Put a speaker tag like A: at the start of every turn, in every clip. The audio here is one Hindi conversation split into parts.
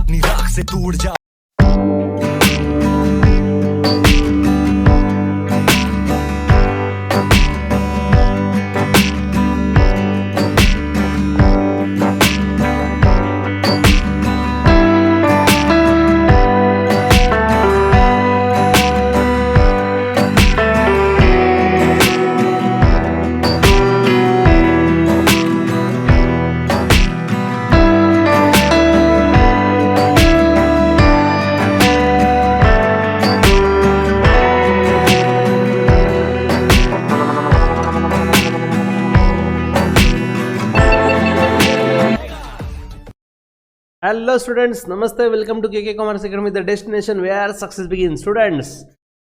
A: अपनी राख से तू उड़ जा।
B: Hello students, Namaste, welcome to KK Commerce Academy, the destination where success begins. Students,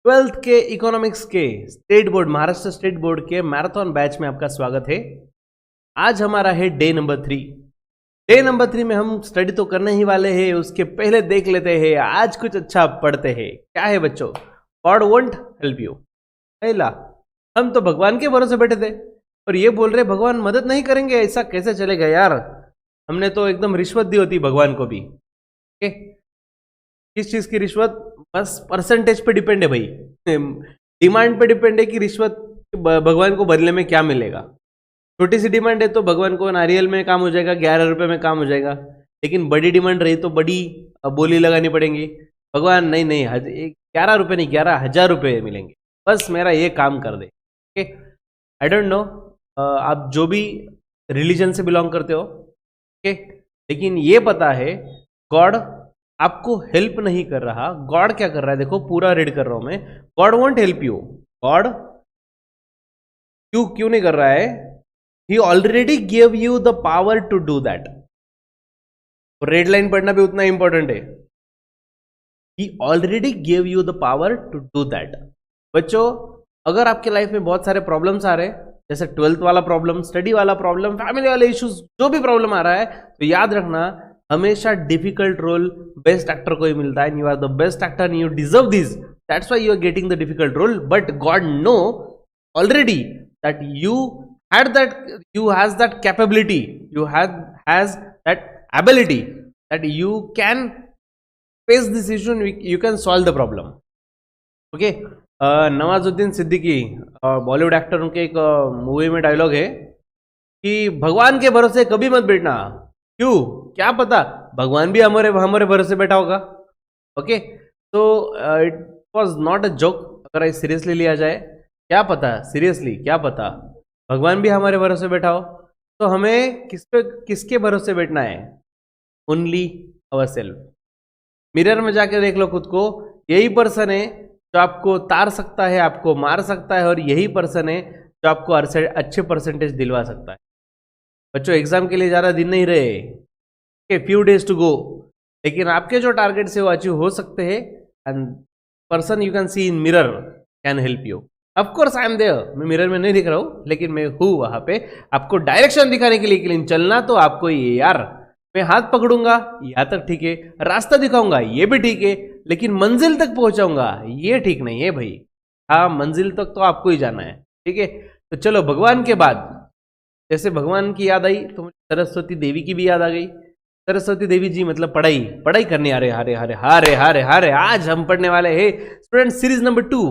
B: 12th के इकोनॉमिक्स के state board, Maharashtra state board के मैराथन बैच में आपका स्वागत है। आज हमारा है डे नंबर 3। डे नंबर 3 में हम स्टडी तो करने ही वाले हैं, उसके पहले देख लेते हैं आज कुछ अच्छा पढ़ते हैं। क्या है बच्चों? God won't help you. पहला, हम तो भगवान के भरोसे बैठे थे और ये बोल रहे भगवान मदद नहीं करेंगे, ऐसा कैसे चलेगा यार? हमने तो एकदम रिश्वत दी होती भगवान को भी। ओके, किस चीज की रिश्वत? बस परसेंटेज पे डिपेंड है भाई, डिमांड पे डिपेंड है कि रिश्वत भगवान को बदले में क्या मिलेगा। छोटी सी डिमांड है तो भगवान को नारियल में काम हो जाएगा, 11 रुपये में काम हो जाएगा। लेकिन बड़ी डिमांड रही तो बड़ी बोली लगानी पड़ेगी। भगवान नहीं नहीं, 11 रुपये नहीं, 11,000 रुपये मिलेंगे, बस मेरा ये काम कर दे। ओके, आई डोंट नो आप जो भी रिलीजन से बिलोंग करते हो, ओके, लेकिन ये पता है गॉड आपको हेल्प नहीं कर रहा। गॉड क्या कर रहा है? देखो, पूरा रीड कर रहा हूं मैं। God won't help you. God क्यों नहीं कर रहा है? He already give you the power to do that. Red line पढ़ना भी उतना इंपॉर्टेंट है। He already give you the power to do that. बच्चों, अगर आपके लाइफ में बहुत सारे प्रॉब्लम्स आ रहे हैं, जैसे 12th वाला प्रॉब्लम, स्टडी वाला प्रॉब्लम, फैमिली वाले इश्यूज, जो भी प्रॉब्लम आ रहा है, तो याद रखना हमेशा डिफिकल्ट रोल बेस्ट एक्टर को ही मिलता है। You are the best actor and you deserve this, that's why you are getting the difficult role. But god know already that you had that, you has that capability, you has that ability that you can face this issue, you can solve the problem. Okay, Nawazuddin Siddiqui Bollywood actor, उनके एक मूवी में डायलॉग है कि भगवान के भरोसे कभी मत बैठना। क्यों? क्या पता भगवान भी हमारे भरोसे बैठा होगा। ओके, तो it was not a joke. अगर ये सीरियसली लिया जाए, क्या पता, सीरियसली क्या पता भगवान भी हमारे भरोसे बैठा हो, तो हमें किसके भरोसे बैठना है? Only our self. मिरर में जाके देख लो खुद को, यही पर्सन है जो आपको तार सकता है, आपको मार सकता है, और यही पर्सन है जो आपको अच्छे परसेंटेज दिलवा सकता है। बच्चों, एग्जाम के लिए ज़्यादा दिन नहीं रहे, फ्यू डेज टू गो, लेकिन आपके जो टारगेट्स है वो अचीव हो सकते हैं। And person you can see in mirror can help you. Of course I am there, मैं मिरर में नहीं दिख रहा हूँ, लेकिन मैं हूँ वहाँ पे आपको डायरेक्शन दिखाने के लिए। लेकिन चलना तो आपको ही यार। मैं हाथ पकड़ूंगा यहाँ तक ठीक है, रास्ता दिखाऊंगा ये भी ठीक है, लेकिन मंजिल तक पहुंचाऊंगा ये ठीक नहीं है भाई। हाँ, मंजिल तक तो आपको ही जाना है, ठीक है। तो चलो, भगवान के बाद जैसे भगवान की याद आई तो मुझे सरस्वती देवी की भी याद आ गई। सरस्वती देवी जी मतलब पढ़ाई करने आ रहे। हारे आज हम पढ़ने वाले हैं स्टूडेंट सीरीज नंबर 2।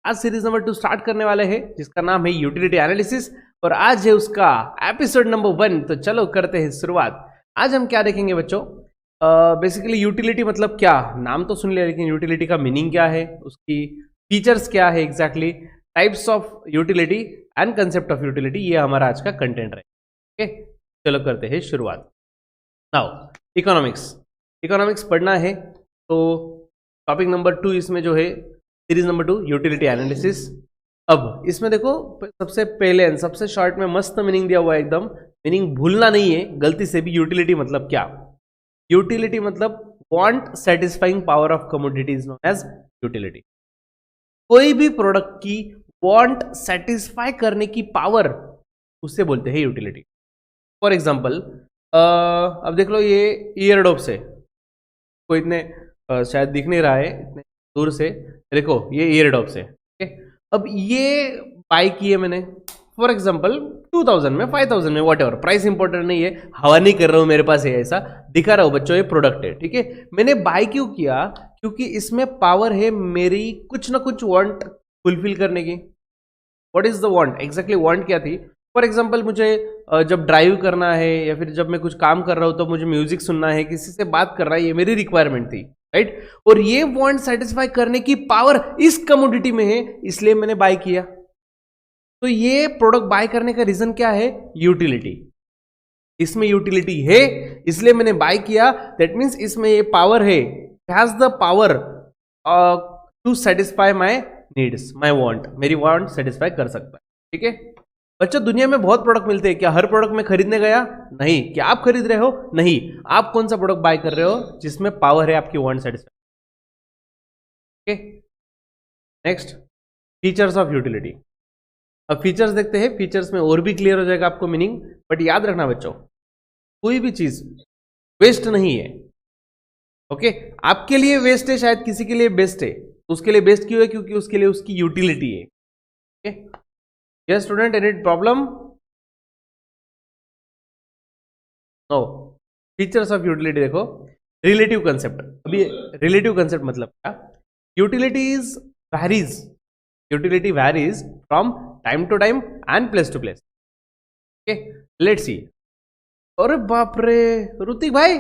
B: आज सीरीज नंबर 2 स्टार्ट करने वाले हैं, जिसका नाम है यूटिलिटी एनालिसिस, और आज है उसका एपिसोड नंबर 1। तो चलो करते हैं शुरुआत। आज हम क्या देखेंगे बच्चों? बेसिकली यूटिलिटी मतलब क्या, नाम तो सुन लिया, लेकिन यूटिलिटी का मीनिंग क्या है, उसकी फीचर्स क्या है exactly, types of utility and concept of utility, ये हमारा आज का कंटेंट है। ओके, चलो करते हैं शुरुआत। नाउ इकोनॉमिक्स पढ़ना है तो टॉपिक नंबर 2 इसमें जो है सीरीज नंबर 2 यूटिलिटी एनालिसिस। अब इसमें देखो, सबसे पहले सबसे शॉर्ट में मस्त मीनिंग दिया हुआ है एकदम, मीनिंग भूलना नहीं है गलती से भी। यूटिलिटी मतलब क्या? यूटिलिटी मतलब want satisfying power of commodity is known as utility. कोई भी प्रोडक्ट की वांट सेटिस्फाई करने की पावर, उससे बोलते हैं यूटिलिटी। फॉर एग्जांपल, अब देख लो, ये ईयर डॉप्स है, कोई इतने शायद दिख नहीं रहा है इतने दूर से, देखो ये ईयर डॉप्स है। अब ये बाय की है मैंने फॉर एग्जाम्पल 2000 में 5000 में वॉट एवर, प्राइस इंपॉर्टेंट नहीं है, हवा नहीं कर रहा हूं, मेरे पास है ऐसा दिखा रहा हूं बच्चों, ये प्रोडक्ट है, ठीक है। मैंने बाय क्यों किया? क्योंकि इसमें पावर है मेरी कुछ ना कुछ वांट फुलफिल करने की। What is the want? Exactly want क्या थी? फॉर एग्जाम्पल मुझे जब ड्राइव करना है या फिर जब मैं कुछ काम कर रहा हूं तो मुझे म्यूजिक सुनना है, किसी से बात करना है, ये मेरी रिक्वायरमेंट थी, राइट। और ये वांट सेटिस्फाई करने की पावर इस कमोडिटी में है, इसलिए मैंने बाय किया। तो ये प्रोडक्ट बाय करने का रीजन क्या है? यूटिलिटी। इसमें यूटिलिटी है इसलिए मैंने बाय किया। दैट मीन्स इसमें ये पावर है, has the power to satisfy my needs, my want, मेरी वांट सेटिस्फाई कर सकता है, ठीक है। बच्चों दुनिया में बहुत प्रोडक्ट मिलते हैं, क्या हर प्रोडक्ट में खरीदने गया? नहीं। क्या आप खरीद रहे हो? नहीं। आप कौन सा प्रोडक्ट बाय कर रहे हो जिसमें पावर है आपकी want satisfy? Okay, next, features of utility. अब फीचर्स देखते हैं, फीचर्स में और भी क्लियर हो जाएगा आपको मीनिंग। बट याद रखना बच्चों, कोई भी चीज वेस्ट नहीं है, ओके। आपके लिए वेस्ट है, शायद किसी के लिए बेस्ट है, तो उसके लिए बेस्ट क्यों है? क्योंकि उसके लिए उसकी यूटिलिटी है, okay. Yes student, any problem? No. Features of utility देखो, रिलेटिव कंसेप्ट। अभी रिलेटिव कंसेप्ट मतलब क्या? Utilities varies, utility varies from time to time and place to place, okay. Let's see. अरे बाप रे ऋतिक भाई,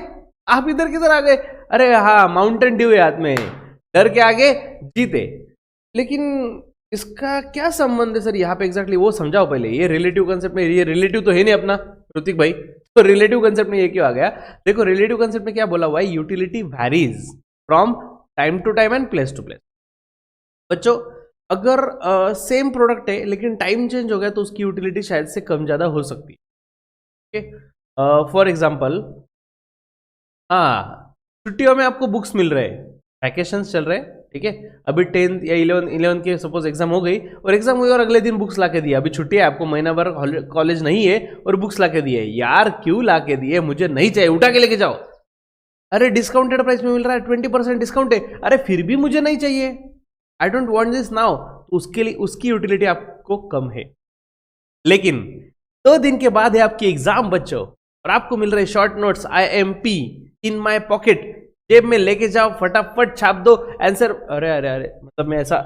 B: आप इधर किधर आ गए? अरे हाँ, माउंटेन ड्यू है हाथ में, डर के आगे जीते। लेकिन इसका क्या संबंध है सर यहाँ पे? एग्जैक्टली वो समझाओ पहले। ये रिलेटिव कंसेप्ट में, ये रिलेटिव तो है नहीं अपना ऋतिक भाई, तो रिलेटिव कंसेप्ट में ये क्यों आ गया? देखो रिलेटिव कंसेप्ट में क्या बोला हुआ है? Utility varies from time to time and place to place. बच्चों अगर सेम प्रोडक्ट है लेकिन टाइम चेंज हो गया तो उसकी यूटिलिटी शायद से कम ज्यादा हो सकती है, ओके। फॉर एग्जाम्पल, हाँ, छुट्टियों में आपको बुक्स मिल रहे हैं, वैकेशंस चल रहे हैं, ठीक है। अभी 10th या 11th के सपोज एग्जाम हो गई, और एग्जाम हुई और अगले दिन बुक्स ला के दिया। अभी छुट्टी है, आपको महीना भर कॉलेज नहीं है और बुक्स ला के दिए। यार क्यों ला के दिए? मुझे नहीं चाहिए, उठा के लेके जाओ। अरे डिस्काउंटेड प्राइस में मिल रहा है, 20% डिस्काउंट है, अरे फिर भी मुझे नहीं चाहिए, I don't want this now. तो उसके लिए उसकी यूटिलिटी आपको कम है। लेकिन 2 दिन के बाद है आपकी एग्जाम बच्चों, और आपको मिल रहे short notes, IMP in my pocket, जेब में लेके जाओ, फटाफट छाप दो आंसर। अरे अरे अरे, मतलब मैं ऐसा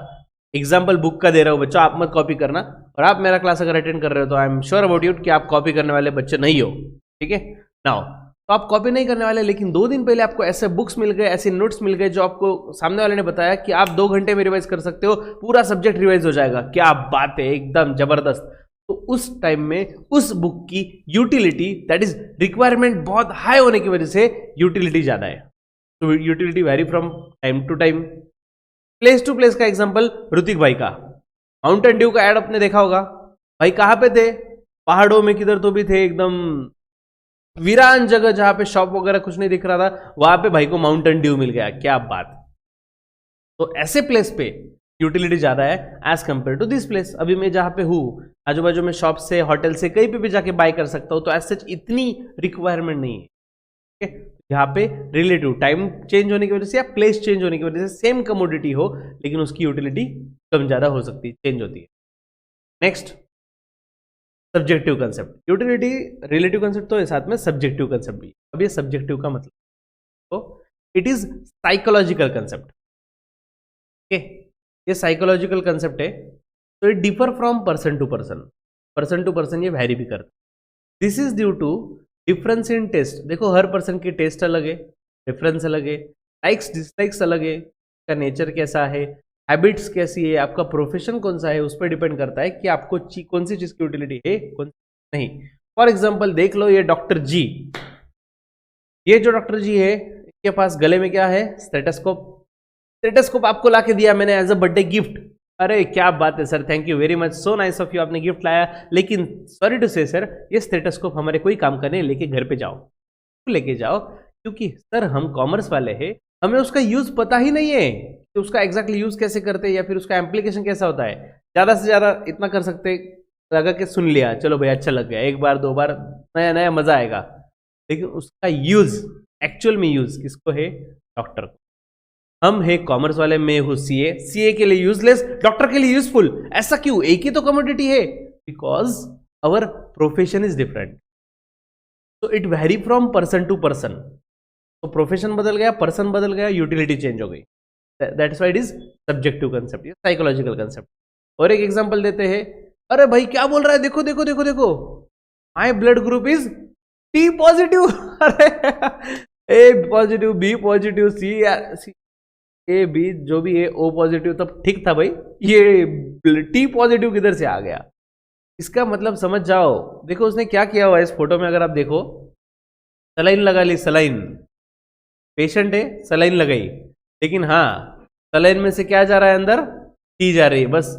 B: एग्जाम्पल बुक का दे रहा हूं बच्चों, आप मत कॉपी करना। और आप मेरा क्लास अगर अटेंड कर रहे हो तो I am sure about you कि आप कॉपी करने वाले बच्चे नहीं हो, ठीक है। नाउ तो आप कॉपी नहीं करने वाले, लेकिन 2 दिन पहले आपको ऐसे बुक्स मिल गए, ऐसे नोट्स मिल गए जो आपको सामने वाले ने बताया कि आप 2 घंटे में रिवाइज कर सकते हो, पूरा सब्जेक्ट रिवाइज हो जाएगा। क्या बात है, एकदम जबरदस्त। तो उस टाइम में उस बुक की यूटिलिटी, दैट इज रिक्वायरमेंट बहुत हाई होने की वजह से यूटिलिटी ज्यादा है। तो utility vary from time to time. Place to place का एग्जांपल ऋतिक भाई का, माउंटेन ड्यू का एड आपने देखा होगा। भाई कहां पे थे? पहाड़ों में, किधर तो भी थे, एकदम वीरान जगह जहां पे शॉप वगैरह कुछ नहीं दिख रहा था, वहां पे भाई को माउंटेन ड्यू मिल गया। क्या बात। तो ऐसे प्लेस पे यूटिलिटी ज्यादा है as compare to this place. अभी मैं जहां पे हूं, आजू बाजू में शॉप से, होटल से, कहीं पे भी जाके बाय कर सकता हूं, तो एज सच इतनी रिक्वायरमेंट नहीं है, ठीक है। यहाँ पे रिलेटिव टाइम चेंज होने की वजह से या प्लेस चेंज होने की वजह से सेम कमोडिटी हो लेकिन उसकी यूटिलिटी कम ज्यादा हो सकती है, चेंज होती है। Next, subjective concept. Utility relative concept तो है, साथ में सब्जेक्टिव कंसेप्ट भी। अब ये सब्जेक्टिव का मतलब, तो it is psychological concept, okay. ये साइकोलॉजिकल कंसेप्ट है, तो it differ from person to person, person to person ये वैरी भी करता है। This is due to difference in taste. देखो हर पर्सन की टेस्ट अलग है, डिफरेंस अलग है, लाइक्स डिसलाइक्स अलग है, का नेचर कैसा है, हैबिट्स कैसी है, आपका प्रोफेशन कौन सा है, उस पर डिपेंड करता है कि आपको कौन सी चीज की यूटिलिटी है, कौन सी नहीं। फॉर एग्जाम्पल देख लो, ये डॉक्टर जी, ये जो डॉक्टर जी है, इनके पास गले में क्या है? स्टेथोस्कोप। स्टेथोस्कोप आपको ला के दिया मैंने एज अ बर्थडे गिफ्ट। अरे क्या बात है sir, thank you very much, so nice of you, आपने गिफ्ट लाया। लेकिन सॉरी टू से सर, ये स्टेथोस्कोप हमारे कोई काम का नहीं, लेके घर पे जाओ। लेके जाओ क्योंकि सर हम कॉमर्स वाले हैं, हमें उसका यूज पता ही नहीं है कि उसका एग्जैक्टली यूज कैसे करते हैं या फिर उसका एप्लीकेशन कैसा होता है। ज्यादा से ज्यादा इतना कर सकते, लगा के सुन लिया, चलो भाई अच्छा लग गया, 1 बार 2 बार नया नया मजा आएगा। लेकिन उसका यूज, एक्चुअल में यूज किसको है? डॉक्टर को। हम है कॉमर्स वाले, मैं हूं सीए, सीए के लिए यूजलेस, डॉक्टर के लिए यूजफुल। ऐसा क्यों? एक ही तो कमोडिटी है, because our profession is different, तो it vary from person to person. तो प्रोफेशन बदल गया, पर्सन बदल गया, यूटिलिटी चेंज हो गई। That's why it is subjective concept, ये साइकोलॉजिकल कंसेप्ट। और एक एग्जांपल देते हैं, अरे भाई क्या बोल रहा है, देखो देखो देखो देखो, my blood group is T positive. अरे A positive, B positive, C A B जो भी है, ओ पॉजिटिव, तब ठीक था भाई, ये टी पॉजिटिव किधर से आ गया? इसका मतलब समझ जाओ। देखो उसने क्या किया हुआ है इस फोटो में, अगर आप देखो, सलाइन लगा ली, सलाइन, पेशेंट है, सलाइन लगाई, लेकिन हाँ सलाइन में से क्या जा रहा है अंदर? टी जा रही है। बस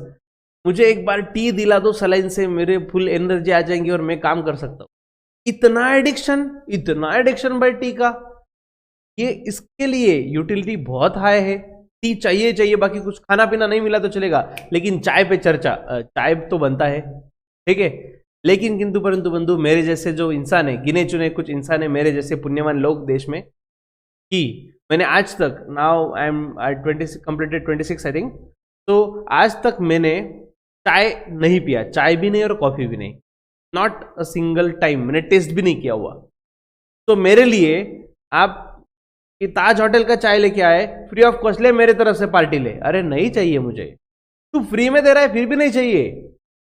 B: मुझे एक बार टी दिला दो सलाइन से, मेरे फुल एनर्जी आ जाएंगी और मैं काम कर सकता हूं। इतना एडिक्शन भाई टी का, ये इसके लिए यूटिलिटी बहुत हाई है। टी चाहिए चाहिए, बाकी कुछ खाना पीना नहीं मिला तो चलेगा, लेकिन चाय पे चर्चा, चाय तो बनता है, ठीक है। लेकिन किंतु परंतु बंधु, मेरे जैसे जो इंसान है, गिने चुने कुछ इंसान है, मेरे जैसे पुण्यवान लोग देश में, कि मैंने आज तक, now I am 26 completed 26 I think, तो आज तक मैंने चाय नहीं पिया, चाय भी नहीं और कॉफी भी नहीं, नॉट अ सिंगल टाइम, मैंने टेस्ट भी नहीं किया हुआ। तो मेरे लिए आप कि ताज होटल का चाय लेके आए, फ्री ऑफ कॉस्ट ले, मेरे तरफ से पार्टी ले, अरे नहीं चाहिए मुझे। तू फ्री में दे रहा है फिर भी नहीं चाहिए,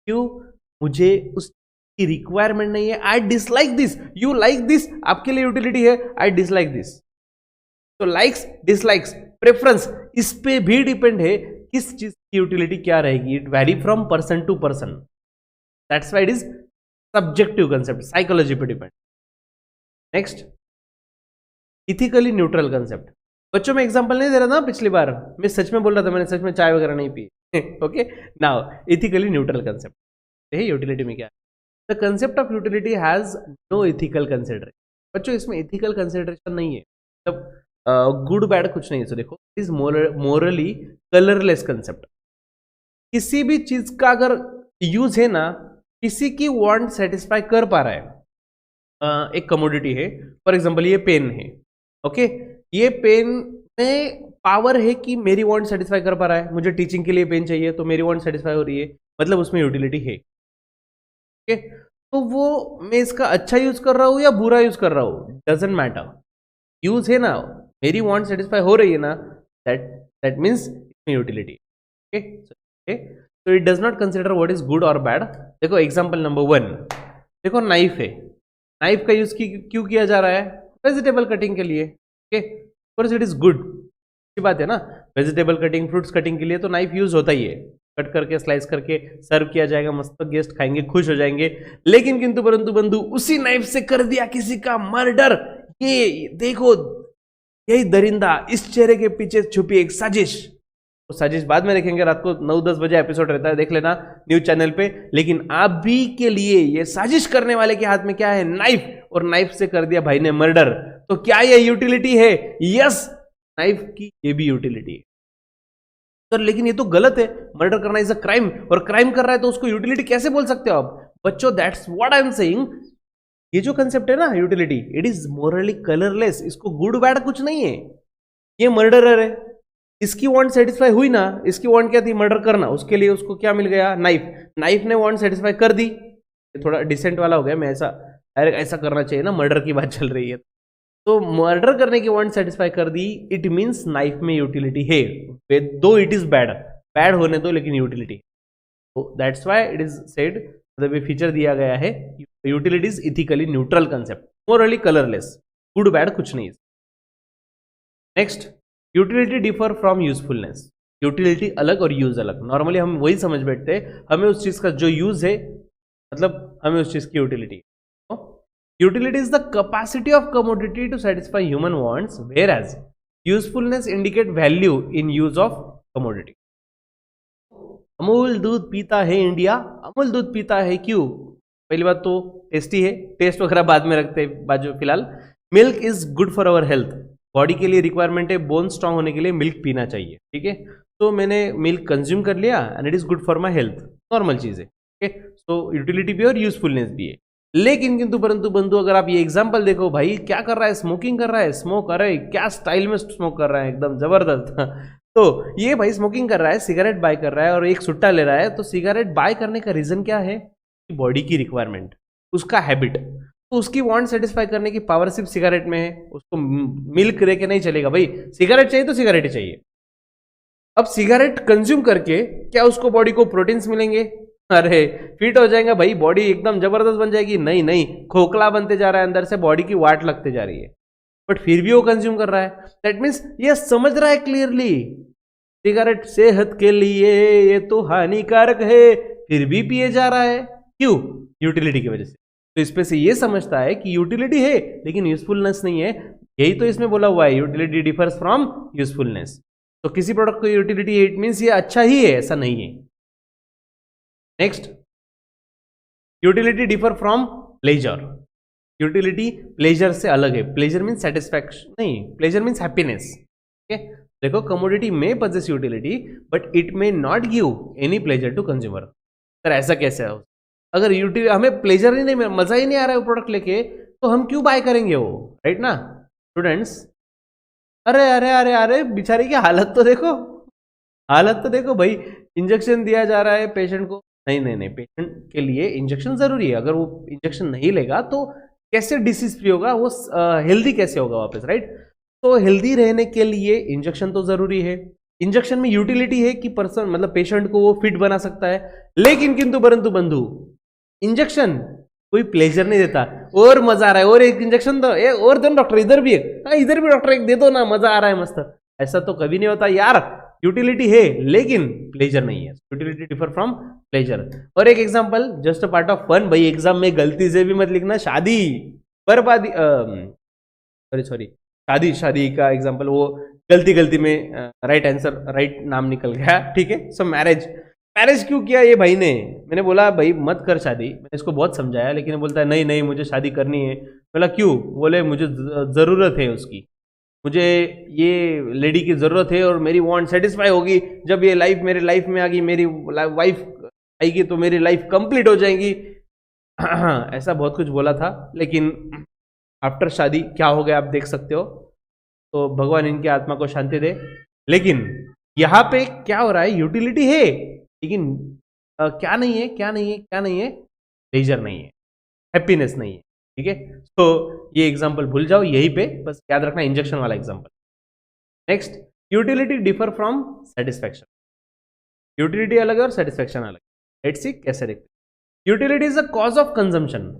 B: क्यों? मुझे उसकी रिक्वायरमेंट नहीं है। I dislike this, you like this, आपके लिए यूटिलिटी है, आई डिसलाइक दिस। तो लाइक्स, डिसलाइक्स, प्रेफरेंस, इस पे भी डिपेंड है किस चीज की यूटिलिटी क्या रहेगी। It vary from person to person, that's why it is subjective concept, psychology पे depend. Next, ethically neutral concept. बच्चों में एग्जांपल नहीं दे रहा था पिछली बार, मैं सच में बोल रहा था, मैंने सच में चाय वगैरह नहीं पी। Okay, now ethically neutral concept है यूटिलिटी में क्या? The concept of utility has no ethical consideration. बच्चों इसमें इथिकल कंसिडरेशन नहीं है, मतलब गुड बैड कुछ नहीं है। सो देखो, इज मोरली कलरलेस कंसेप्ट। किसी भी चीज का अगर यूज है ना, किसी की वांट सेटिस्फाई कर पा रहा है, एक कमोडिटी है, फॉर एग्जांपल ये पेन है, ओके, ये पेन में पावर है कि मेरी वांट सेटिस्फाई कर पा रहा है, मुझे टीचिंग के लिए पेन चाहिए तो मेरी वांट सेटिस्फाई हो रही है, मतलब उसमें यूटिलिटी है, ओके। तो वो मैं इसका अच्छा यूज कर रहा हूं या बुरा यूज कर रहा हूं, डजंट मैटर, यूज है ना, मेरी वांट सेटिस्फाई हो रही है ना, दैट मीन्स इसमें यूटिलिटी, ओके। तो it does not consider what is good और बैड। देखो एग्जांपल नंबर 1, देखो नाइफ है, नाइफ का यूज क्यों किया जा रहा है? वेजिटेबल कटिंग के लिए, okay, course it is good, अच्छी बात है ना, वेजिटेबल कटिंग, फ्रूट्स कटिंग के लिए तो नाइफ यूज होता ही है, कट करके स्लाइस करके सर्व किया जाएगा, मस्त गेस्ट खाएंगे, खुश हो जाएंगे। लेकिन किंतु परंतु बंधु, उसी नाइफ से कर दिया किसी का मर्डर, ये देखो, यही दरिंदा, इस चेहरे के पीछे छुपी एक साजिश। तो साजिश बाद में देखेंगे, रात को 9-10 बजे एपिसोड रहता है, देख लेना न्यूज चैनल पे। लेकिन आप भी के लिए ये साजिश करने वाले के हाथ में क्या है? नाइफ, और नाइफ से कर दिया भाई ने मर्डर। तो क्या ये यूटिलिटी है? यस, नाइफ की ये भी यूटिलिटी है। तो लेकिन ये तो गलत है, मर्डर करना इज अ क्राइम, और क्राइम कर रहा है तो उसको यूटिलिटी कैसे बोल सकते हो आप? बच्चों, that's what I am saying. ये जो कंसेप्ट है ना utility, it is morally colourless, इसको गुड बैड कुछ नहीं है। ये मर्डरर है, इसकी वांट सेटिस्फाई हुई ना, इसकी वांट क्या थी? मर्डर करना, उसके लिए उसको क्या मिल गया? नाइफ। नाइफ ने वांट सेटिस्फाई कर दी, थोड़ा डिसेंट वाला हो गया, मैं ऐसा करना चाहिए ना, मर्डर की बात चल रही है तो मर्डर करने की वांट सेटिस्फाई कर दी, इट मीन्स नाइफ में यूटिलिटी है, दो इट इज बैड, बैड होने दो लेकिन यूटिलिटी। तो that's why it is said, मतलब ये फीचर दिया गया है, utility is ethically neutral concept, morally colourless, good bad कुछ नहीं। Next, utility differ from usefulness. Utility अलग और यूज अलग। नॉर्मली हम वही समझ बैठते हैं, हमें उस चीज का जो यूज है, मतलब हमें उस चीज की utility. Utility is the capacity of commodity to satisfy human wants, whereas usefulness indicate value in use of commodity. Amul दूध पीता है इंडिया, अमूल दूध पीता है क्यों? पहली बात तो टेस्टी है, टेस्ट वगैरह बाद में रखते हैं बाजू फिलहाल। Milk is good for our health, body के लिए रिक्वायरमेंट है, बोन स्ट्रांग होने के लिए मिल्क पीना चाहिए, ठीक है। तो मैंने मिल्क कंज्यूम कर लिया and it is good for my health, normal चीज है, ठीक है। सो यूटिलिटी भी और यूजफुलनेस भी है। लेकिन किंतु परंतु बंधु, अगर आप ये एग्जांपल देखो, भाई क्या कर रहा है? स्मोकिंग कर रहा है, स्मोक कर रहा है, क्या स्टाइल में स्मोक कर रहा है, एकदम जबरदस्त। तो ये भाई स्मोकिंग कर रहा है, सिगरेट बाय कर रहा है और एक सुट्टा ले रहा है। तो सिगरेट बाय करने का रीजन क्या है? बॉडी की रिक्वायरमेंट, उसका हैबिट, तो उसकी वांट सेटिस्फाई करने की पावर सिर्फ सिगरेट में है। उसको मिल्क दे के नहीं चलेगा भाई, सिगरेट चाहिए तो सिगरेट ही चाहिए। अब सिगरेट कंज्यूम करके क्या उसको बॉडी को प्रोटीन्स मिलेंगे? अरे फिट हो जाएगा भाई, बॉडी एकदम जबरदस्त बन जाएगी? नहीं नहीं, खोखला बनते जा रहा है, अंदर से बॉडी की वाट लगते जा रही है, बट फिर भी वो कंज्यूम कर रहा है। दैट मीन्स ये समझ रहा है क्लियरली सिगरेट सेहत के लिए ये तो हानिकारक है, फिर भी पिए जा रहा है। क्यों? यूटिलिटी की वजह से। तो इस पे से ये समझता है कि यूटिलिटी है लेकिन यूजफुलनेस नहीं है। यही तो इसमें बोला हुआ है, यूटिलिटी डिफर्स फ्रॉम यूजफुलनेस। तो किसी प्रोडक्ट को यूटिलिटी है इट मीन्स ये अच्छा ही है, ऐसा नहीं है। Next, utility differ from pleasure. Utility pleasure से अलग है। प्लेजर मीन्स सेटिस्फैक्शन नहीं, प्लेजर मीन्स हैप्पीनेस। ठीक है, देखो कमोडिटी में possess utility but it may not give any pleasure to consumer. Sir ऐसा कैसे है? अगर यूटिलिटी हमें प्लेजर ही नहीं, मजा ही नहीं आ रहा है वो प्रोडक्ट लेके, तो हम क्यों बाय करेंगे वो? राइट ना स्टूडेंट्स? अरे अरे अरे अरे बेचारे की हालत तो देखो, हालत तो देखो भाई। इंजेक्शन दिया जा रहा है पेशेंट को, नहीं नहीं नहीं, पेशेंट के लिए इंजेक्शन जरूरी है। अगर वो इंजेक्शन नहीं लेगा तो कैसे डिसीज फ्री होगा वो, हेल्दी कैसे होगा वापस? राइट। तो हेल्दी रहने के लिए इंजेक्शन तो जरूरी है। इंजेक्शन में यूटिलिटी है कि पर्सन मतलब पेशेंट को वो फिट बना सकता है, लेकिन किंतु परंतु बंधु इंजेक्शन कोई प्लेजर नहीं देता। और मजा आ रहा है, और एक इंजेक्शन दो, और दो डॉक्टर, इधर भी एक, हाँ इधर भी डॉक्टर एक दे दो ना, मजा आ रहा है मस्त। ऐसा तो कभी नहीं होता यार। यूटिलिटी है लेकिन प्लेजर नहीं है। Utility differ from pleasure. और एक example just a part of fun, भाई एग्जाम में गलती से भी मत लिखना शादी बर्बादी, सॉरी शादी, शादी का एग्जांपल वो गलती में राइट आंसर, राइट नाम निकल गया। ठीक है, सो मैरिज, मैरिज क्यों किया ये भाई ने? मैंने बोला भाई मत कर शादी, मैंने इसको बहुत समझाया, लेकिन बोलता है नहीं नहीं मुझे शादी करनी है। बोला क्यों? बोले मुझे ज़रूरत है उसकी, मुझे ये लेडी की ज़रूरत है और मेरी वांट सेटिस्फाई होगी जब ये लाइफ मेरे लाइफ में आ गई, मेरी वाइफ आएगी तो मेरी लाइफ कंप्लीट हो जाएगी। ऐसा बहुत कुछ बोला था, लेकिन आफ्टर शादी क्या हो गया आप देख सकते हो। तो भगवान इनकी आत्मा को शांति दे। लेकिन यहाँ पे क्या हो रहा है? यूटिलिटी है लेकिन क्या नहीं है, क्या नहीं है, क्या नहीं है? प्लेजर नहीं है, हैप्पीनेस नहीं है। ठीक है, तो ये एग्जांपल भूल जाओ, यहीं पे बस याद रखना इंजेक्शन वाला example. Next, utility differ from satisfaction. Utility अलग है और सेटिस्फैक्शन अलग। लेट्स सी कैसे देखते हैं। Utility is a cause of consumption.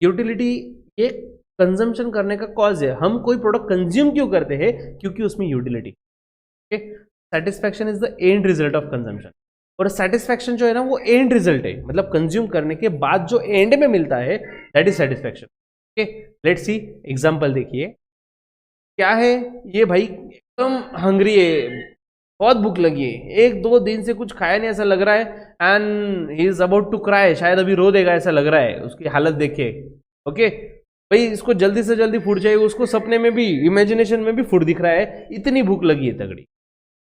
B: Utility ये कंजम्पशन करने का कॉज है। हम कोई प्रोडक्ट कंज्यूम क्यों करते हैं? क्योंकि उसमें utility. Satisfaction is the end result of consumption. और सेटिस्फैक्शन जो है ना वो एंड रिजल्ट है, मतलब कंज्यूम करने के बाद जो एंड में मिलता है that is satisfaction. Okay, let's C example देखिए क्या है ये। भाई एकदम हंग्री है, बहुत भूख लगी है, एक दो दिन से कुछ खाया नहीं ऐसा लग रहा है, and he is about to cry, शायद अभी रो देगा ऐसा लग रहा है उसकी हालत देखे। ओके भाई इसको जल्दी से जल्दी फूड चाहिए, उसको सपने में भी इमेजिनेशन में भी फूड दिख रहा है, इतनी भूख लगी है तगड़ी।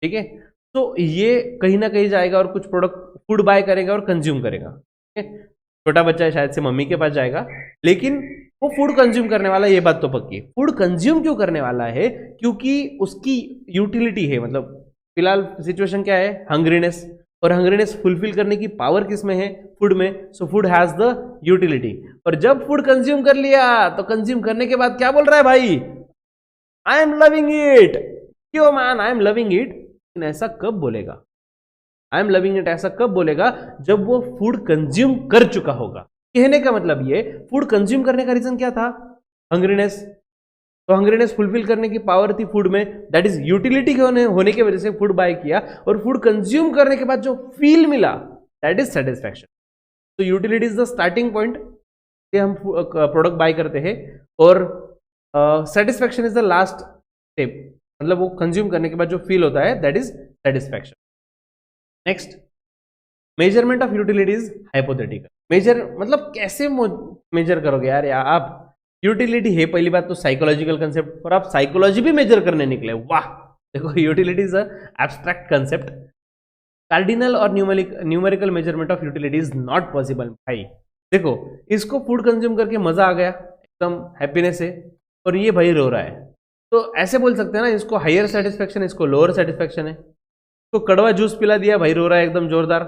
B: ठीक है, तो ये कहीं ना कहीं जाएगा और कुछ प्रोडक्ट फूड बाय करेगा और कंज्यूम करेगा। छोटा बच्चा है शायद से मम्मी के पास जाएगा, लेकिन वो फूड कंज्यूम करने वाला है, ये बात तो पक्की। फूड कंज्यूम क्यों करने वाला है? क्योंकि उसकी यूटिलिटी है। मतलब फिलहाल सिचुएशन क्या है? हंग्रीनेस, और हंग्रीनेस फुलफिल करने की पावर किस में है? फूड में। So food has the utility. और जब फूड कंज्यूम कर लिया तो कंज्यूम करने के बाद क्या बोल रहा है भाई? I am loving it. क्यों man I am loving it? ऐसा कब बोलेगा? आई एम लविंग इट ऐसा कब बोलेगा? जब वो फूड कंज्यूम कर चुका होगा। कहने का मतलब ये, फूड कंज्यूम करने का रीजन क्या था? हंग्रीनेस। तो हंग्रीनेस फुलफिल करने की पावर थी फूड में, दैट इज यूटिलिटी होने की वजह से फूड बाय किया, और फूड कंज्यूम करने के बाद जो फील मिला दैट इज सेटिस्फैक्शन। तो utility is the starting point से हम प्रोडक्ट बाय करते हैं, और satisfaction is the last step, मतलब वो कंज्यूम करने के बाद जो फील होता है that is satisfaction. Next, measurement of utility is hypothetical. Measure मतलब कैसे मेजर करोगे यार आप? यूटिलिटी है पहली बात तो साइकोलॉजिकल कंसेप्ट, और आप साइकोलॉजी भी मेजर करने निकले, वाह। देखो utility is abstract concept. Cardinal और numerical measurement of utility is not possible. भाई देखो इसको फूड कंज्यूम करके मजा आ गया, एकदम हैप्पीनेस है, और ये भाई रो रहा है, तो ऐसे बोल सकते हैं ना, इसको हायर सेटिस्फैक्शन, इसको लोअर सेटिस्फैक्शन है। तो कड़वा जूस पिला दिया, भाई रो रहा है एकदम जोरदार,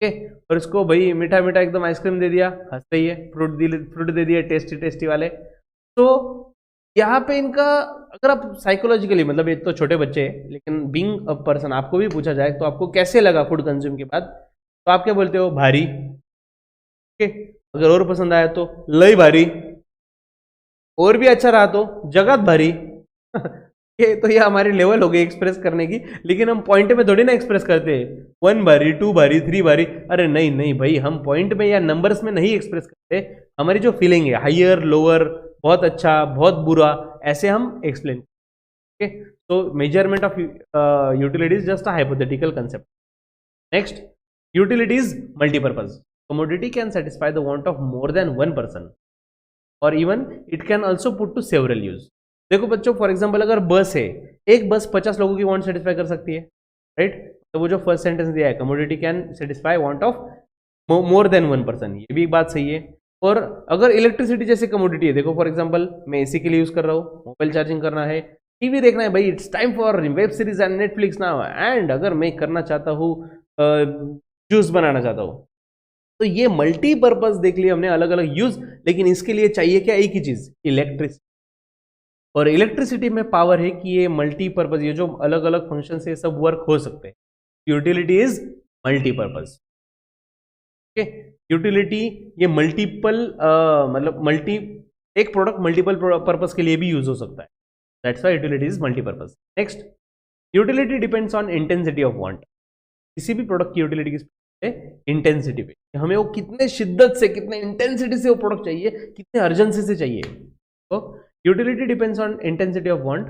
B: ओके, और इसको भाई मीठा मीठा एकदम आइसक्रीम दे दिया, हंसते ही है, फ्रूट दे दिया टेस्टी टेस्टी वाले। तो यहाँ पे इनका, अगर आप साइकोलॉजिकली, मतलब ये तो छोटे बच्चे हैं, लेकिन बीइंग अ पर्सन आपको भी पूछा जाए तो आपको कैसे लगा फूड कंज्यूम के बाद, तो आप क्या बोलते हो? भारी। ओके, अगर और पसंद आया तो लई भारी, और भी अच्छा रहा तो जगत भारी। तो ये हमारी लेवल हो गई एक्सप्रेस करने की, लेकिन हम पॉइंट में थोड़ी ना एक्सप्रेस करते हैं 1 भारी, 2 भारी, 3 भारी। अरे नहीं नहीं भाई, हम पॉइंट में या नंबर्स में नहीं एक्सप्रेस करते, हमारी जो फीलिंग है, हायर, लोअर, बहुत अच्छा, बहुत बुरा, ऐसे हम एक्सप्लेन। ओके, तो measurement of utilities just a hypothetical concept. Next, utilities multipurpose. Commodity can satisfy the want of more than one person और even it can also put to several use. देखो बच्चों, फॉर एग्जाम्पल अगर बस है, एक बस 50 लोगों की वांट सेटिस्फाई कर सकती है, राइट? तो वो जो फर्स्ट सेंटेंस दिया है, commodity can satisfy want of more than one person, ये भी एक बात सही है। और अगर इलेक्ट्रिसिटी जैसे कमोडिटी है, देखो फॉर एग्जाम्पल मैं एसी के लिए यूज कर रहा हूँ, मोबाइल चार्जिंग करना है, टीवी देखना है, भाई it's time for web series and Netflix now, and अगर मैं करना चाहता हूँ जूस बनाना चाहता हूँ, तो ये मल्टीपर्पज देख लिया हमने, अलग अलग यूज, लेकिन इसके लिए चाहिए क्या? एक ही चीज, इलेक्ट्रिसिटी। और इलेक्ट्रिसिटी में पावर है कि ये मल्टीपर्पज, ये जो अलग अलग फंक्शन से सब वर्क हो सकते हैं। Utility is multipurpose. Okay, utility ये मल्टीपल, मतलब एक प्रोडक्ट मल्टीपल पर्पज के लिए भी यूज हो सकता है, that's why utility is multipurpose. Next, utility depends on intensity of want. किसी भी प्रोडक्ट की यूटिलिटी किस पे? इंटेंसिटी पे, हमें वो कितने शिद्दत से, कितने इंटेंसिटी से वो प्रोडक्ट चाहिए, कितने अर्जेंसी से चाहिए। तो utility depends on intensity of want,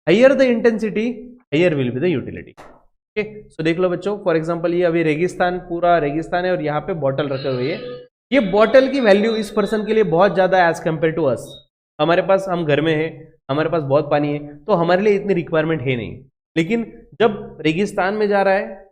B: higher the intensity higher will be the utility. Okay, so देख लो बच्चों, फॉर एग्जांपल ये अभी रेगिस्तान, पूरा रेगिस्तान है और यहाँ पे बॉटल रखे हुए है, ये बॉटल की वैल्यू इस पर्सन के लिए बहुत ज्यादा है एज कंपेयर टू अस। हमारे पास, हम घर में है, हमारे पास बहुत पानी है, तो हमारे लिए इतनी रिक्वायरमेंट है नहीं, लेकिन जब रेगिस्तान में जा रहा है,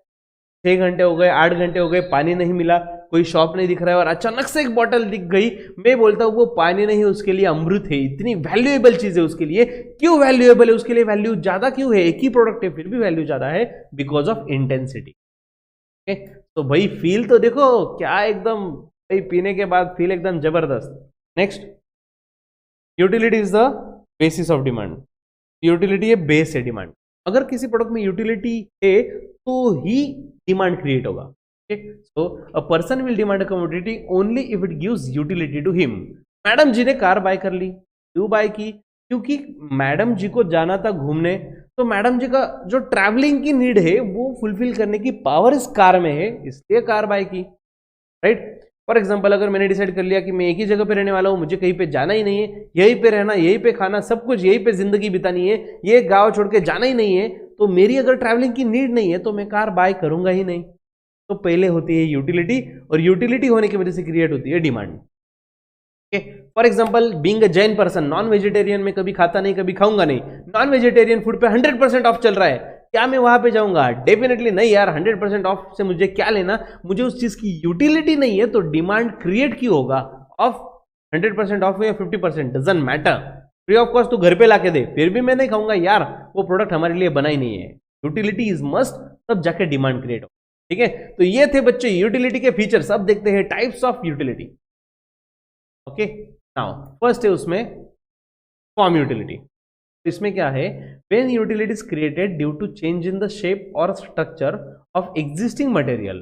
B: 6 घंटे हो गए, 8 घंटे हो गए, पानी नहीं मिला, कोई शॉप नहीं दिख रहा है, और अचानक से एक बॉटल दिख गई, मैं बोलता हूं वो पानी नहीं, उसके लिए अमृत है, इतनी वैल्यूएबल चीज है उसके लिए। क्यों वैल्यूएबल है? उसके लिए वैल्यू ज्यादा क्यों है? एक ही प्रोडक्ट है फिर भी वैल्यू ज्यादा है, बिकॉज ऑफ इंटेंसिटी। ओके, तो भाई फील तो देखो क्या, एकदम भाई पीने के बाद फील एकदम जबरदस्त। Next, utility is the basis of demand. Utility है बेस है डिमांड। अगर किसी प्रोडक्ट में यूटिलिटी है तो ही डिमांड क्रिएट होगा। So a person will demand a commodity only if it gives utility to him. Madam ji ने कार बाय कर ली, क्यों बाय की? क्योंकि मैडम जी को जाना था घूमने, तो मैडम जी का जो ट्रैवलिंग की नीड है वो फुलफिल करने की पावर इस कार में है, इसलिए कार बाय की, राइट? फॉर एग्जाम्पल अगर मैंने डिसाइड कर लिया कि मैं एक ही जगह पे रहने वाला हूँ, मुझे कहीं पे जाना ही नहीं है, यहीं पे रहना, यहीं पे खाना, सब कुछ यहीं पे जिंदगी बितानी है, ये गांव छोड़ के जाना ही नहीं है, तो मेरी अगर ट्रैवलिंग की नीड नहीं है तो मैं कार बाय करूंगा ही नहीं। तो पहले होती है यूटिलिटी, और यूटिलिटी होने की वजह से क्रिएट होती है demand. For example being a Jain person, non vegetarian में कभी खाता नहीं, कभी खाऊंगा नहीं, नॉन वेजिटेरियन फूड पे 100% ऑफ चल रहा है, क्या मैं वहां पे जाऊंगा? डेफिनेटली नहीं यार, 100% ऑफ से मुझे क्या लेना, मुझे उस चीज की यूटिलिटी नहीं है, तो डिमांड क्रिएट क्यों होगा? ऑफ 100% ऑफ या 50% doesn't matter, free of cost तू घर पे लाके दे, फिर भी मैं नहीं खाऊंगा यार, वो प्रोडक्ट हमारे लिए बना ही नहीं है। यूटिलिटी इज मस्ट, तब जाके डिमांड क्रिएट हो। ठीक है, तो ये थे बच्चे यूटिलिटी के फीचर्स। अब देखते हैं types of utility. Okay, now first है उसमें फॉर्म यूटिलिटी। इसमें क्या है? When utility is created due to change in the shape और structure of existing material,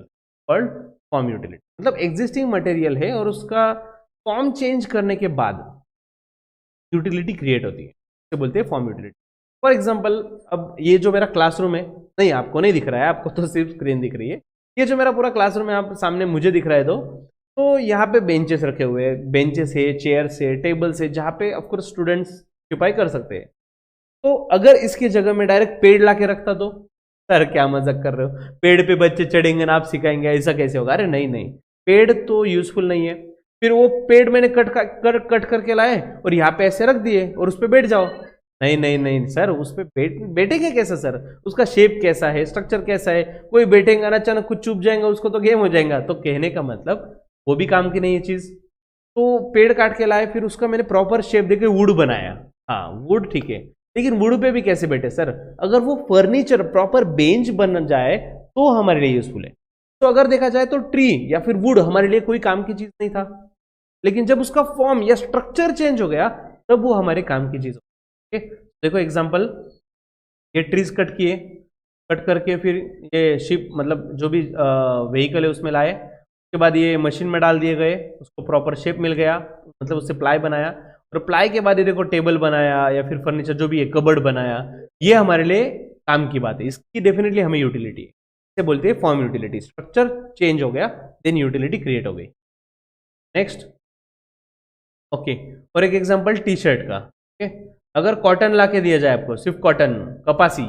B: called form utility. मतलब एग्जिस्टिंग मटेरियल है और उसका फॉर्म चेंज करने के बाद यूटिलिटी क्रिएट होती है, इसे बोलते हैं फॉर्म यूटिलिटी। फॉर एग्जाम्पल, अब ये जो मेरा क्लासरूम है, नहीं आपको नहीं दिख रहा है, आपको तो सिर्फ स्क्रीन दिख रही है, ये जो मेरा पूरा क्लासरूम है, आप सामने मुझे दिख रहा है, तो यहाँ पे बेंचेस रखे हुए हैं, बेंचेस है, चेयर्स है, टेबल्स है, जहाँ पे ऑफकोर्स स्टूडेंट्स ऑक्यूपाई कर सकते हैं। तो अगर इसकी जगह में डायरेक्ट पेड़ ला के रखता तो, सर क्या मजाक कर रहे हो, पेड़ पे बच्चे चढ़ेंगे ना आप सिखाएंगे, ऐसा कैसे होगा? अरे नहीं नहीं, पेड़ तो यूजफुल नहीं है। फिर वो पेड़ मैंने कट करके लाए और यहाँ पे ऐसे रख दिए और उस पर बैठ जाओ, नहीं नहीं नहीं सर, उस पर बैठेंगे कैसा सर? उसका शेप कैसा है, स्ट्रक्चर कैसा है? कोई बैठेगा ना, अचानक कुछ चुप जाएगा, उसको तो गेम हो जाएगा। तो कहने का मतलब वो भी काम की नहीं है चीज। तो पेड़ काट के लाए, फिर उसका मैंने प्रॉपर शेप देके वुड बनाया, हाँ वुड ठीक है, लेकिन वुड पे भी कैसे बैठे सर? अगर वो फर्नीचर प्रॉपर बेंच बन जाए तो हमारे लिए यूजफुल है। तो अगर देखा जाए तो ट्री या फिर वुड हमारे लिए कोई काम की चीज नहीं था, लेकिन जब उसका फॉर्म या स्ट्रक्चर चेंज हो गया तब वो हमारे काम की चीज हो। देखो एग्जांपल, ये ट्रीज कट किए, कट करके फिर ये शिप मतलब जो भी व्हीकल है उसमें लाए, उसके बाद ये मशीन में डाल दिए गए, उसको प्रॉपर शेप मिल गया, मतलब उससे प्लाई बनाया, और प्लाई के बाद ये देखो टेबल बनाया या फिर फर्नीचर जो भी है कबर्ड बनाया, ये हमारे लिए काम की बात है, इसकी डेफिनेटली हमें यूटिलिटी है, इसे बोलते हैं फॉर्म यूटिलिटी। स्ट्रक्चर चेंज हो गया देन यूटिलिटी क्रिएट हो गई। नेक्स्ट, ओके, और एक एग्जांपल टी शर्ट का। ओके, अगर कॉटन ला के दिया जाए आपको, सिर्फ कॉटन कपासी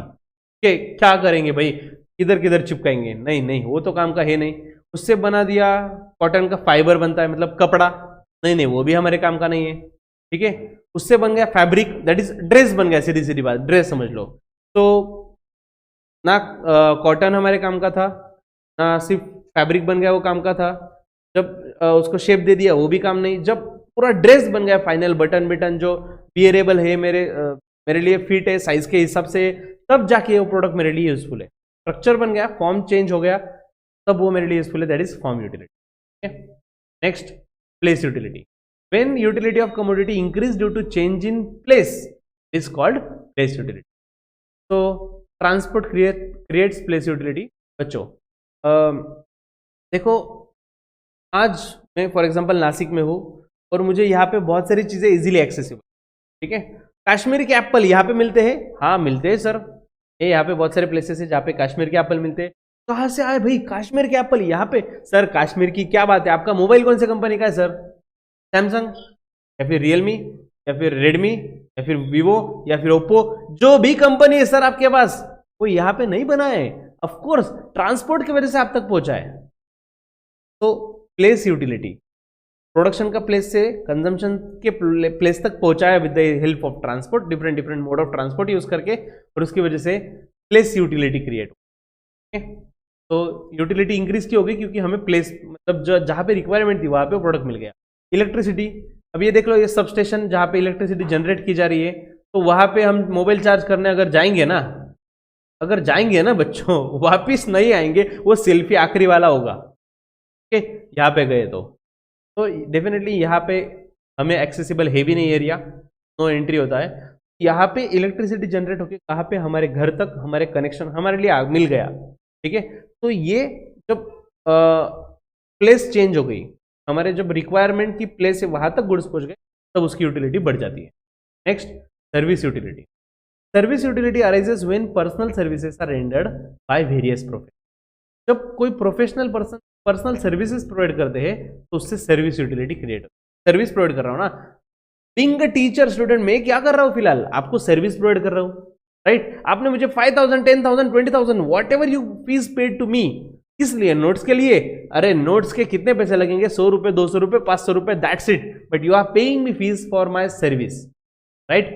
B: के, क्या करेंगे भाई, किधर किधर चिपकाएंगे? नहीं नहीं, वो तो काम का है नहीं। उससे बना दिया, कॉटन का फाइबर बनता है मतलब कपड़ा, नहीं नहीं, वो भी हमारे काम का नहीं है। ठीक है, उससे बन गया फैब्रिक, दैट इज ड्रेस बन गया, सीधी सीधी बात, ड्रेस समझ लो। तो ना कॉटन हमारे काम का था, ना सिर्फ फैब्रिक बन गया वो काम का था, जब उसको शेप दे दिया वो भी काम नहीं, जब पूरा ड्रेस बन गया, फाइनल बटन बटन जो वियरेबल है, मेरे लिए फिट है साइज के हिसाब से, तब जाके वो प्रोडक्ट मेरे लिए यूजफुल है। स्ट्रक्चर बन गया, फॉर्म चेंज हो गया, तब वो मेरे लिए यूजफुल है, that is form utility. Next, place utility. When utility of commodity increase due to change in place is called place utility. So transport creates place utility। बच्चों देखो, आज मैं फॉर एग्जांपल नासिक में हूँ और मुझे यहाँ पे बहुत सारी चीजें इजीली एक्सेसिबल, ठीक है। कश्मीर के एप्पल यहाँ पे मिलते हैं, हाँ मिलते हैं सर, ये यहाँ पे बहुत सारे प्लेसेस है जहाँ पे कश्मीर के एप्पल मिलते हैं। कहाँ से आए भाई कश्मीर के एप्पल यहाँ पे? सर कश्मीर की क्या बात है, आपका मोबाइल कौन सी कंपनी का है सर? सैमसंग या फिर रियलमी या फिर रेडमी या फिर वीवो या फिर ओप्पो, जो भी कंपनी है सर आपके पास, वो यहाँ पे नहीं बना है, ऑफ कोर्स ट्रांसपोर्ट की वजह से आप तक पहुंचा है। तो प्लेस यूटिलिटी, प्रोडक्शन का प्लेस से कंजम्पशन के प्लेस तक पहुंचाया with the help of transport, different different mode of transport use करके, और उसकी वजह से प्लेस यूटिलिटी क्रिएट हो। तो यूटिलिटी इंक्रीज की होगी क्योंकि हमें प्लेस मतलब जहां पे रिक्वायरमेंट थी वहां पे प्रोडक्ट मिल गया। इलेक्ट्रिसिटी, अब ये देख लो, ये सब स्टेशन जहाँ पे इलेक्ट्रिसिटी जनरेट की जा रही है, तो वहां पे हम मोबाइल चार्ज करने अगर जाएंगे ना बच्चों, वापिस नहीं आएंगे, वो सेल्फी आखिरी वाला होगा। ओके, यहाँ पे गए तो डेफिनेटली यहाँ पे हमें एक्सेसिबल है भी नहीं एरिया, नो एंट्री होता है। यहाँ पे इलेक्ट्रिसिटी जनरेट होकर कहाँ पे, हमारे घर तक हमारे कनेक्शन हमारे लिए मिल गया। ठीक है, तो ये जब प्लेस चेंज हो गई, हमारे जब रिक्वायरमेंट की प्लेस है वहां तक गुड्स पहुंच गए, तब उसकी यूटिलिटी बढ़ जाती है। Next, service utility. Service utility arises when personal services are rendered by various profession. जब कोई professional person personal services provide करते हैं तो उससे सर्विस यूटिलिटी क्रिएट होती है। सर्विस प्रोवाइड कर रहा हूं ना, बीइंग अ टीचर स्टूडेंट, मैं क्या कर रहा हूं फिलहाल, आपको सर्विस प्रोवाइड कर रहा हूं, राइट। आपने मुझे 5,000 10,000 20,000 whatever you fees paid to me, किस लिए? नोट्स के लिए। अरे नोट्स के कितने पैसे लगेंगे? 100 रुपए, 200 रुपए, 500 रुपए, that's it, but you are paying me fees for my service, right.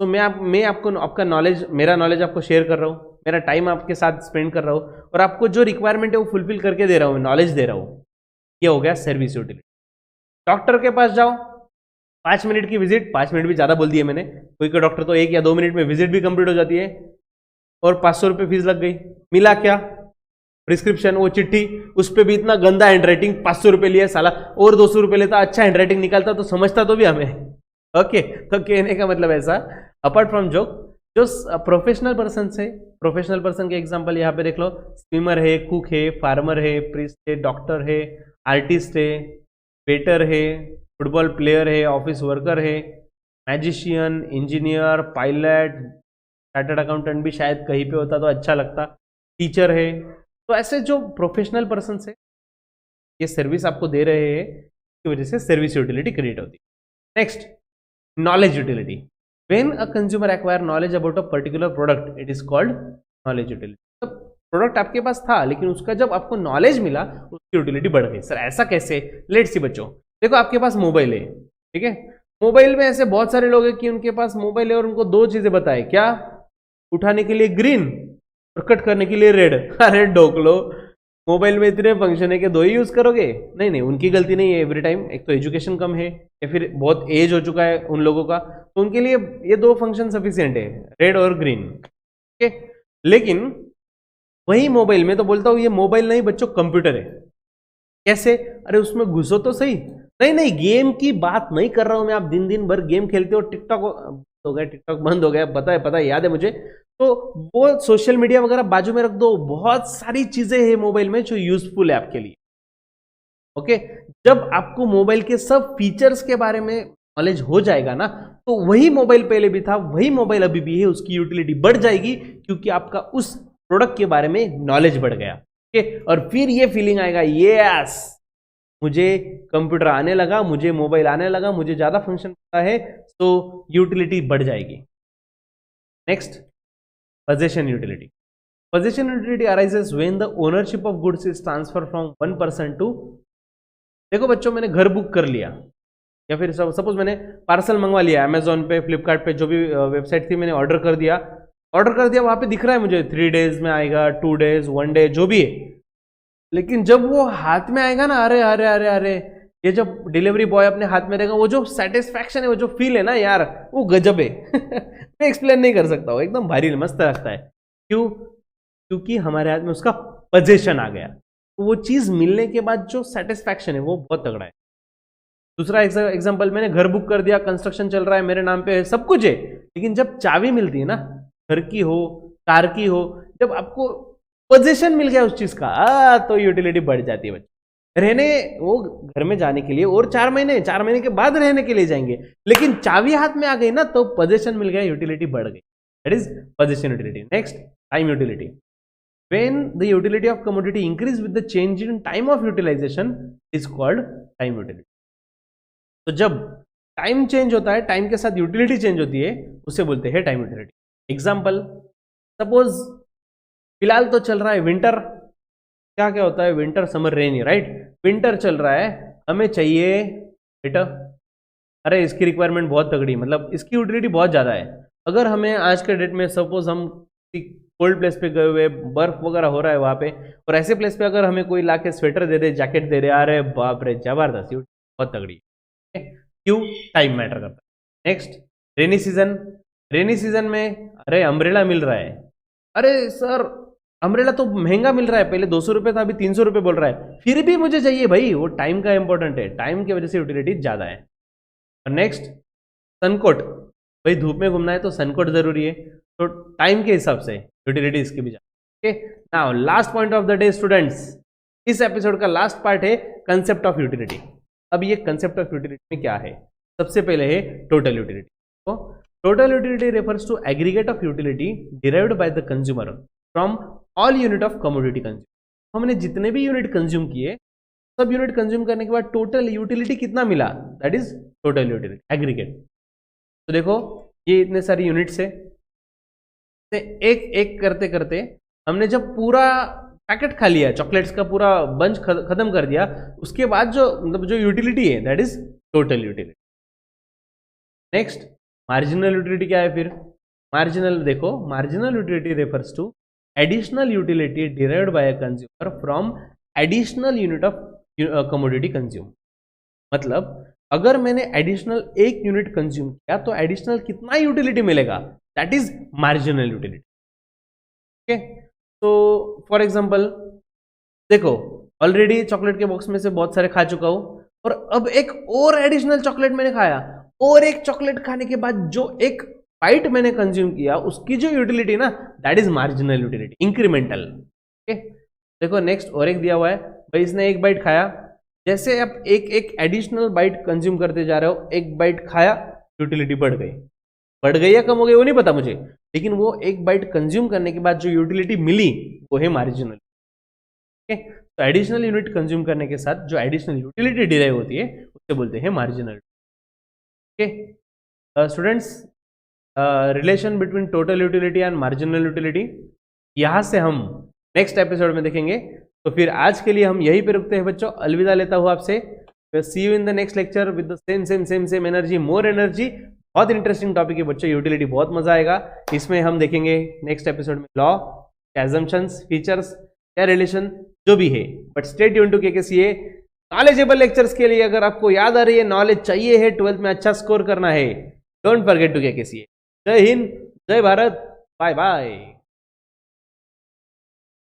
B: तो मैं आपको आपका नॉलेज, मेरा नॉलेज आपको शेयर कर रहा हूँ, मेरा टाइम आपके साथ स्पेंड कर रहा हूँ, और आपको जो रिक्वायरमेंट है वो फुलफिल करके दे रहा हूँ, नॉलेज दे रहा हूँ, ये हो गया सर्विस यूटिलिटी। डॉक्टर के पास जाओ, 5 मिनट की विजिट, 5 मिनट भी ज्यादा बोल दिए मैंने, कोई कोई डॉक्टर तो 1 या 2 मिनट में विजिट भी कंप्लीट हो जाती है, और 500 रुपये फीस लग गई। मिला क्या? प्रिस्क्रिप्शन, वो चिट्ठी, उस पर भी इतना गंदा हैंडराइटिंग, 500 रुपये लिए साला, और 200 रुपये लेता, अच्छा हैंडराइटिंग निकालता तो समझता तो भी हमें। ओके, तो कहने का मतलब ऐसा, अपार्ट फ्रॉम जोक, जो प्रोफेशनल पर्सन से, प्रोफेशनल पर्सन के एग्जांपल यहाँ पे देख लो, स्विमर है, कुक है, फार्मर है, प्रीस्ट है, डॉक्टर है, आर्टिस्ट है, वेटर है, फुटबॉल प्लेयर है, ऑफिस वर्कर है, magician, engineer, pilot, chartered accountant भी शायद कहीं पे होता तो अच्छा लगता, टीचर है। तो ऐसे जो प्रोफेशनल पर्सन से ये सर्विस आपको दे रहे हैं, इसकी वजह से सर्विस यूटिलिटी क्रिएट होती है। Next, knowledge utility. When a consumer acquire knowledge about a particular product, it is called knowledge utility. तो प्रोडक्ट आपके पास था, लेकिन उसका जब आपको नॉलेज मिला, उसकी यूटिलिटी बढ़ गई। सर ऐसा कैसे? लेट्स सी बच्चों, देखो आपके पास मोबाइल है, ठीक है, मोबाइल में ऐसे बहुत सारे लोग हैं कि उनके पास मोबाइल है और उनको 2 चीजें बताए, क्या? उठाने के लिए ग्रीन और कट करने के लिए रेड। अरे डोक लो, मोबाइल में इतने फंक्शन है कि 2 ही यूज करोगे? नहीं नहीं, उनकी गलती नहीं है एवरी टाइम, एक तो एजुकेशन कम है या फिर बहुत एज हो चुका है उन लोगों का, तो उनके लिए ये 2 फंक्शन सफिशिएंट है, रेड और ग्रीन। ठीक है, लेकिन वही मोबाइल, में तो बोलता हूं ये मोबाइल नहीं बच्चों, कंप्यूटर है। कैसे? अरे उसमें घुसो तो सही। नहीं नहीं, गेम की बात नहीं कर रहा हूं मैं। आप दिन दिन भर गेम खेलते हो, टिकटॉक हो गया, टिकटॉक बंद हो गया, पता है, याद है मुझे। तो वो सोशल मीडिया वगैरह बाजू में रख दो, बहुत सारी चीजें हैं मोबाइल में जो यूजफुल है आपके लिए। ओके, जब आपको मोबाइल के सब फीचर्स के बारे में नॉलेज हो जाएगा ना, तो वही मोबाइल पहले भी था, वही मोबाइल अभी भी है, उसकी यूटिलिटी बढ़ जाएगी क्योंकि आपका उस प्रोडक्ट के बारे में नॉलेज बढ़ गया। ओके, और फिर ये फीलिंग आएगा, यस मुझे कंप्यूटर आने लगा, मुझे मोबाइल आने लगा, मुझे ज्यादा फंक्शन पता है, तो यूटिलिटी बढ़ जाएगी। Next, possession utility. Possession utility arises when the ownership of goods is transferred from one person to, देखो बच्चों, मैंने घर बुक कर लिया, या फिर सपोज मैंने पार्सल मंगवा लिया अमेजोन पे, फ्लिपकार्ट पे, जो भी वेबसाइट थी, मैंने ऑर्डर कर दिया, वहां पे दिख रहा है मुझे 3 डेज में आएगा, 2 डेज, 1 डे, जो भी है। लेकिन जब वो हाथ में आएगा ना, अरे अरे अरे अरे, ये जब डिलीवरी बॉय अपने हाथ में रहेगा, वो जो सेटिस्फैक्शन है, वो जो फील है ना यार, वो गजब है। मैं एक्सप्लेन नहीं कर सकता हूँ, एकदम भारी मस्त लगता है। क्यों? क्योंकि हमारे हाथ में उसका पोजीशन आ गया, तो वो चीज मिलने के बाद जो सेटिस्फैक्शन है वो बहुत तगड़ा है। दूसरा एग्जांपल, मैंने घर बुक कर दिया, कंस्ट्रक्शन चल रहा है, मेरे नाम पे है, सब कुछ है, लेकिन जब चाबी मिलती है ना, घर की हो, कार की हो, जब आपको पोजीशन मिल गया उस चीज का, तो यूटिलिटी बढ़ जाती है बच्चे। रहने, वो घर में जाने के लिए और 4 महीने के बाद रहने के लिए जाएंगे, लेकिन चाबी हाथ में आ गई ना, तो पोजीशन मिल गया, यूटिलिटी बढ़ गई। That is position utility. Next, time utility. When the utility of commodity increase with the change in time of utilization is called time utility. तो जब टाइम चेंज होता है, टाइम के साथ यूटिलिटी चेंज होती है, उसे बोलते हैं टाइम यूटिलिटी। एग्जाम्पल, सपोज फिलहाल तो चल रहा है विंटर, क्या क्या होता है, विंटर, समर, रेनी, राइट। विंटर चल रहा है, हमें चाहिए बेटा, अरे इसकी रिक्वायरमेंट बहुत तगड़ी, मतलब इसकी यूटिलिटी बहुत ज़्यादा है। अगर हमें आज के डेट में, सपोज हम कोल्ड प्लेस पे गए हुए, बर्फ वगैरह हो रहा है वहाँ पे, और ऐसे प्लेस पे अगर हमें कोई लाके स्वेटर दे दे, जैकेट दे दे, अरे बाप रे जबरदस्त, बहुत तगड़ी है। क्यों? टाइम मैटर करता है। Next, rainy season. Rainy season में अरे अम्ब्रेला मिल रहा है, अरे सर अम्ब्रेला तो महंगा मिल रहा है, पहले 200 रुपये था, अभी 300 रुपये बोल रहा है, फिर भी मुझे चाहिए भाई, वो टाइम का इंपॉर्टेंट है, टाइम की वजह से यूटिलिटी ज़्यादा है। और नेक्स्ट, सनकोट, भाई धूप में घूमना है तो सनकोट जरूरी है, तो टाइम के हिसाब से यूटिलिटी इसकी भी जाए। Okay, now last point of the day students, इस एपिसोड का लास्ट पार्ट है कंसेप्ट ऑफ यूटिलिटी। अब ये कंसेप्ट ऑफ यूटिलिटी में क्या है? सबसे पहले है टोटल यूटिलिटी। तो total utility refers to aggregate of utility derived by the consumer from all unit of commodity consume. हमने जितने भी यूनिट कंज्यूम किए, सब यूनिट कंज्यूम करने के बाद टोटल यूटिलिटी कितना मिला, that is total utility, aggregate. तो देखो ये इतने सारी यूनिट्स है, एक एक करते करते हमने जब पूरा पैकेट खा लिया, चॉकलेट्स का पूरा बंच खत्म कर दिया, उसके बाद जो मतलब जो यूटिलिटी है that is total utility. Next, marginal utility क्या है? फिर मार्जिनल, देखो marginal utility refers to additional utility derived by a consumer from additional unit of commodity consume. मतलब अगर मैंने एडिशनल 1 यूनिट कंज्यूम किया तो एडिशनल कितना यूटिलिटी मिलेगा, that is marginal utility. Okay, तो फॉर एग्जांपल देखो, ऑलरेडी चॉकलेट के बॉक्स में से बहुत सारे खा चुका हूं, और अब एक और एडिशनल चॉकलेट मैंने खाया, और एक चॉकलेट खाने के बाद जो एक बाइट मैंने कंज्यूम किया, उसकी जो यूटिलिटी ना, that is marginal utility, incremental. Okay, देखो नेक्स्ट और एक दिया हुआ है, भाई इसने एक बाइट खाया, जैसे आप एक एक एडिशनल बाइट कंज्यूम करते जा रहे हो, एक बाइट खाया, यूटिलिटी बढ़ गई या कम हो गई वो नहीं पता मुझे, लेकिन वो एक बाइट कंज्यूम करने के बाद जो यूटिलिटी मिली वो है मार्जिनल। ओके, तो एडिशनल यूनिट कंज्यूम करने के साथ जो एडिशनल यूटिलिटी डिराइव होती है उससे बोलते हैं marginal. Okay students, relation between total utility and marginal utility यहां से हम नेक्स्ट एपिसोड में देखेंगे। तो फिर आज के लिए हम यहीं पे रुकते हैं बच्चों, अलविदा लेता हूँ आपसे। See you in the next lecture with the same energy, more energy. बहुत इंटरेस्टिंग टॉपिक है बच्चों, यूटिलिटी, बहुत मजा आएगा। इसमें हम देखेंगे नेक्स्ट एपिसोड में लॉ, एजम्पशंस, फीचर्स, क्या रिलेशन, जो भी है। But stay tuned to KKCA. Knowledgeable lectures के लिए अगर आपको याद आ रही है, नॉलेज चाहिए है, 12th में अच्छा स्कोर करना है, डोंट फॉरगेट टू केकेसीए। जय हिंद, जय भारत, बाय बाय।